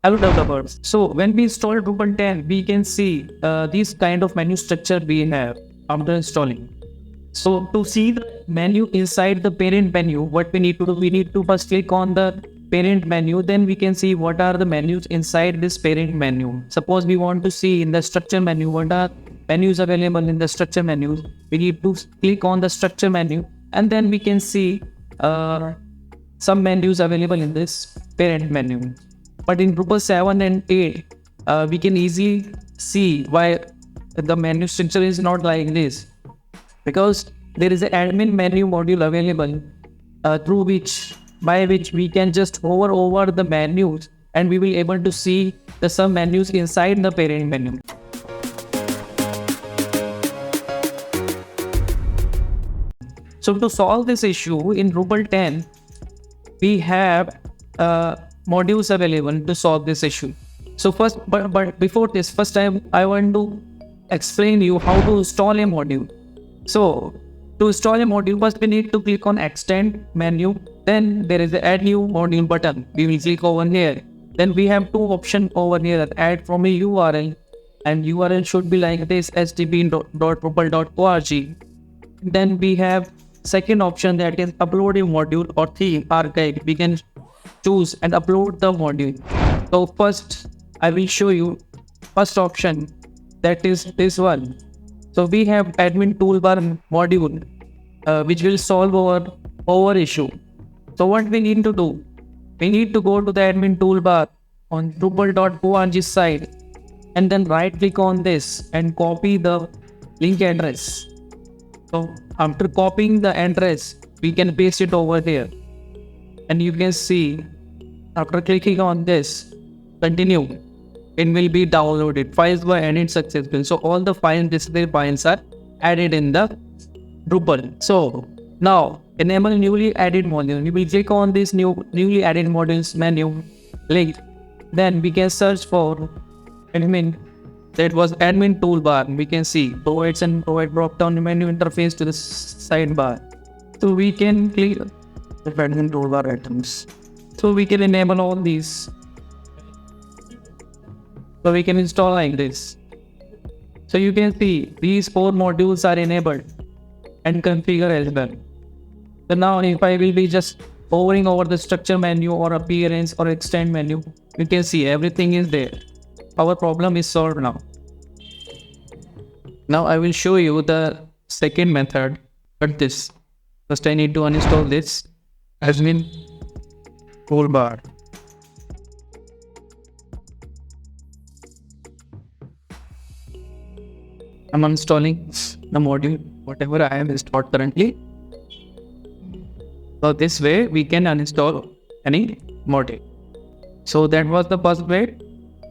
Hello developers. So when we install Drupal 10, we can see this kind of menu structure we have after installing. So to see the menu inside the parent menu, what we need to do, we need to first click on the parent menu. Then we can see what are the menus inside this parent menu. Suppose we want to see in the structure menu, what are menus available in the structure menu. We need to click on the structure menu, and then we can see some menus available in this parent menu. But in Drupal 7 and 8, we can easily see why the menu structure is not like this, because there is an admin menu module available through which by which we can just hover over the menus and we will able to see the some menus inside the parent menu. So to solve this issue in Drupal 10, we have modules available to solve this issue. So first, but before this, first I want to explain you how to install a module. So to install a module, first we need to click on extend menu. Then there is the add new module button. We will click over here. Then we have two options over here: add from a URL, and URL should be like this: http://drupal.org. Then we have second option, that is upload a module or theme archive. We can choose and upload the module. So first I will show you first option, that is this one. So we have admin toolbar module which will solve our issue. So what we need to do, we need to go to the admin toolbar on drupal.org site, and then right click on this and copy the link address. So after copying the address, we can paste it over here, and you can see after clicking on this continue, it will be downloaded. Files were added successfully. So all the display files are added in the Drupal. So now enable newly added module. We will click on this newly added modules menu link. Then we can search for admin. That was admin toolbar. We can see provides and provide drop down menu interface to the sidebar. So we can click the admin toolbar items. So we can enable all these. So we can install like this. So you can see these 4 modules are enabled and configure as well. So now if I will be just hovering over the structure menu or appearance or extend menu, you can see everything is there. Our problem is solved now. Now I will show you the second method. But this first I need to uninstall this admin toolbar. I'm installing the module, whatever I have installed currently. So this way we can uninstall any module. So that was the first way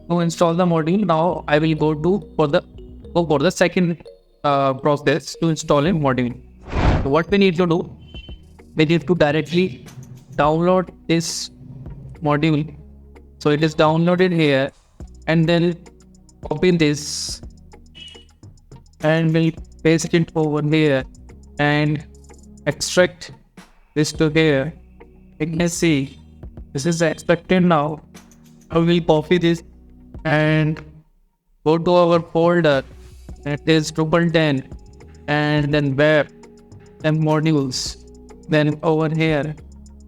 to install the module. Now I will go for the second process to install a module. So what we need to do, we need to directly download this module. So it is downloaded here, and then copy this and we'll paste it over here and extract this to here. You can see this is extracted now. I will copy this and go to our folder, that is Drupal 10, and then web and modules. Then over here,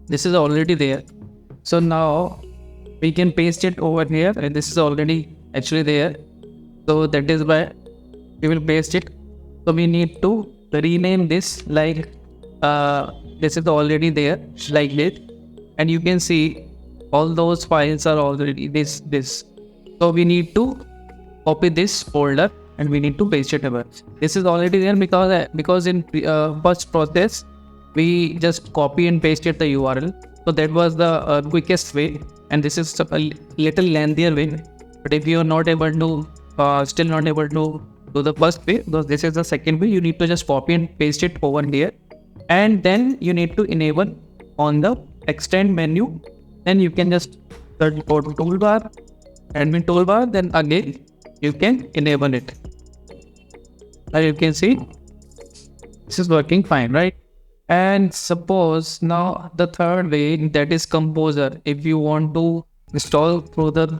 this is already there. So now we can paste it over here, and this is already actually there. So that is why we will paste it. So we need to rename this like this is already there like this, and you can see all those files are already this. So we need to copy this folder and we need to paste it over. This is already there because in first process we just copy and pasted the URL. So that was the quickest way, and this is a little lengthier way. But if you are not able to still not able to do the first way, because this is the second way, you need to just copy and paste it over here, and then you need to enable on the extend menu. Then you can just go to toolbar, admin toolbar, then again you can enable it. Now you can see this is working fine, right? And suppose now the third way, that is composer. If you want to install through the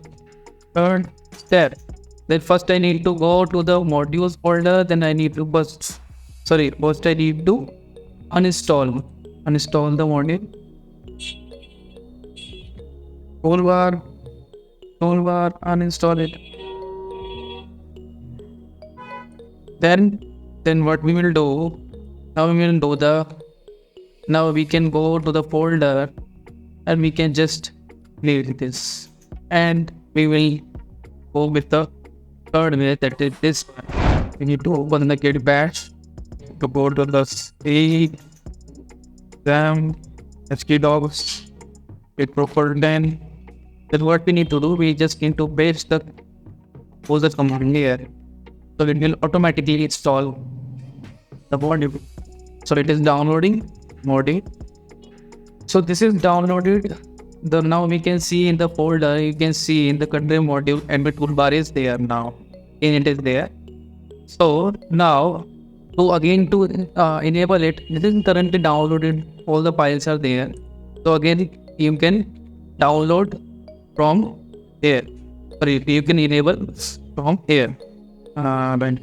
third step. Then first I need to go to the modules folder. Then I need to first I need to uninstall the module. Toolbar, uninstall it. Then what we will do? Now we can go to the folder and we can just delete this, and we will go with the third way, that is this one. We need to open the git bash to go to the C exam htdocs git proper. Then what we need to do, we just need to paste the user command here, so it will automatically install the module. So it is downloading module. So this is downloaded. Now we can see in the folder, you can see in the contrib module, and the toolbar is there now, and it is there. So now to enable it, this is currently downloaded, all the files are there. So again you can download from here, you can enable from here, and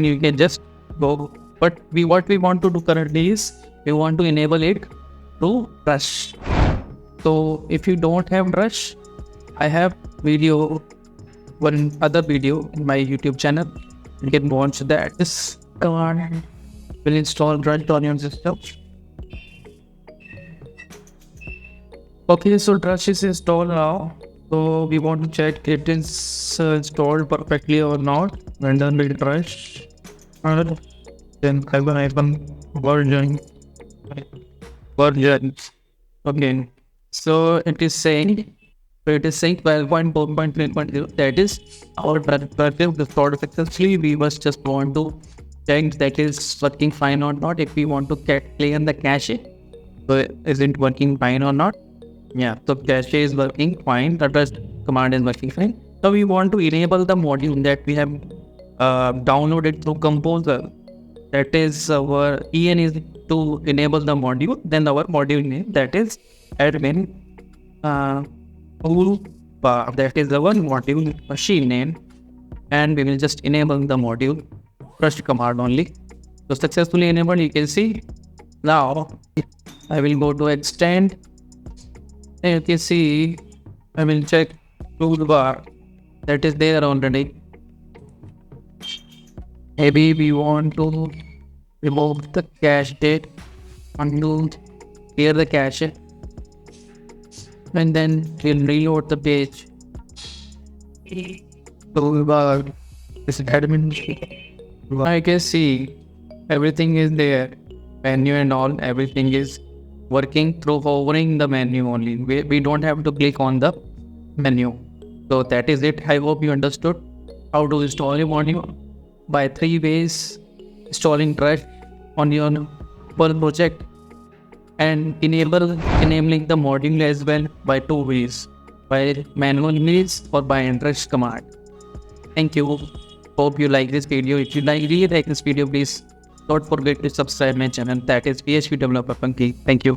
you can just go. But what we want to do currently is we want to enable it to Drush. So if you don't have Drush, I have one other video in my YouTube channel. You can watch that. This command will install Drush on your system. Okay, so Drush is installed now. So we want to check it is installed perfectly or not. When done with Drush, and then version. Okay, so it is saying 12.4.3.0. That is our project installed successfully. We must just want to check that is working fine or not. If we want to clear the cache, so is it working fine or not? Yeah, so cache is working fine. The Drush command is working fine. So we want to enable the module that we have downloaded through Composer. That is our EN is to enable the module. Then our module name, that is admin toolbar. That is our module machine name, and we will just enable the module Drush command only. So successfully enabled, you can see. Now I will go to extend, and you can see I will check toolbar, that is there already. Maybe we want to remove the cache date, undo, clear the cache, and then we'll reload the page. Toolbar, this admin. I can see everything is there, menu and all, everything is working through hovering the menu only. We don't have to click on the menu. So that is it. I hope you understood how to install a module by 3 ways: installing Drush on your Perl project, and enabling the module as well by 2 ways: by manual means or by Drush command. Thank you. Hope you like this video. If you really like this video, please don't forget to subscribe my channel, that is PHP Developer Funky. Thank you.